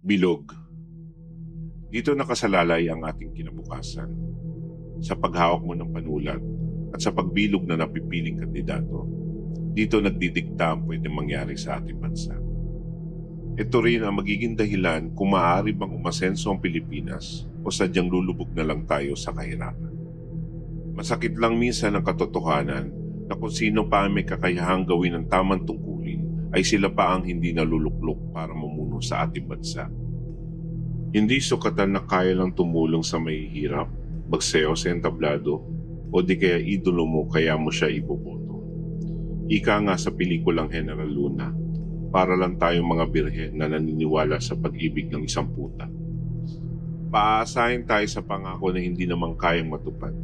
Bilog. Dito nakasalalay ang ating kinabukasan. Sa paghawak mo ng panulat at sa pagbilog na napipiling kandidato, dito nagdidikta ang pwedeng mangyari sa ating bansa. Ito rin ang magiging dahilan kung maaari bang umasenso ang Pilipinas o sadyang lulubog na lang tayo sa kahirapan. Masakit lang minsan ang katotohanan na kung sino pa ang may kakayahang gawin ng tamang tungkulin ay sila pa ang hindi naluluklok para mamuno sa ating bansa. Hindi sukatan na kaya lang tumulong sa mahihirap, bagseo sa entablado, o di kaya idolo mo kaya mo siya iboboto. Ika nga sa pelikulang General Luna, para lang tayong mga birhen na naniniwala sa pag-ibig ng isang puta. Paaasahin tayo sa pangako na hindi naman kayang matupad,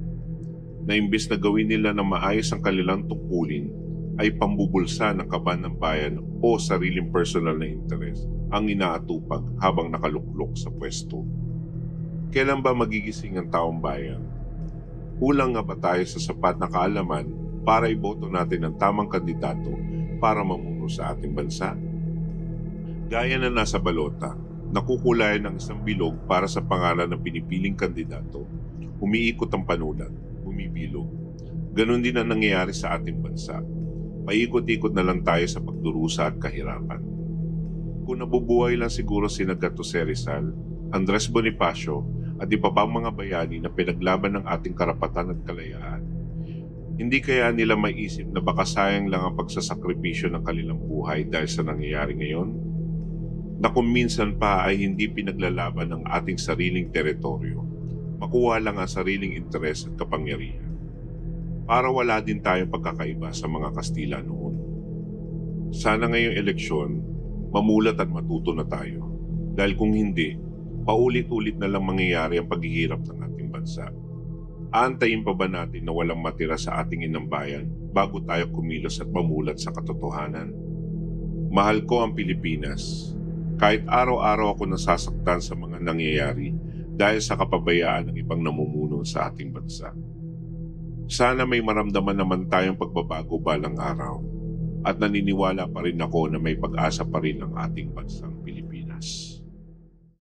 na imbes na gawin nila na maayos ang kanilang tungkulin, ay pambubulsa ng kaban ng bayan o sariling personal na interes ang inaatupag habang nakaluklok sa pwesto. Kailan ba magigising ang taong bayan? Kulang nga ba tayo sa sapat na kaalaman para iboto natin ang tamang kandidato para mamuno sa ating bansa? Gaya na nasa balota, nakukulayan ng isang bilog para sa pangalan ng pinipiling kandidato, umiikot ang panulat, bumibilog. Ganon din ang nangyayari sa ating bansa. Paikot-ikot na lang tayo sa pagdurusa at kahirapan. Kung nabubuhay lang siguro sina Gatose Rizal, Andres Bonifacio at iba pang mga bayani na pinaglaban ng ating karapatan at kalayaan, hindi kaya nila maiisip na baka sayang lang ang pagsasakripisyo ng kanilang buhay dahil sa nangyayari ngayon? Na kung minsan pa ay hindi pinaglalaban ng ating sariling teritoryo, makuha lang ang sariling interes at kapangyarihan. Para wala din tayong pagkakaiba sa mga Kastila noon. Sana ngayong eleksyon, mamulat at matuto na tayo. Dahil kung hindi, paulit-ulit na lang mangyayari ang paghihirap ng ating bansa. Aantayin pa ba natin na walang matira sa ating inambayan bago tayo kumilos at mamulat sa katotohanan? Mahal ko ang Pilipinas. Kahit araw-araw ako nasasaktan sa mga nangyayari dahil sa kapabayaan ng ibang namumuno sa ating bansa. Sana may maramdaman naman tayong pagbabago balang araw at naniniwala pa rin ako na may pag-asa pa rin ang ating bansang Pilipinas.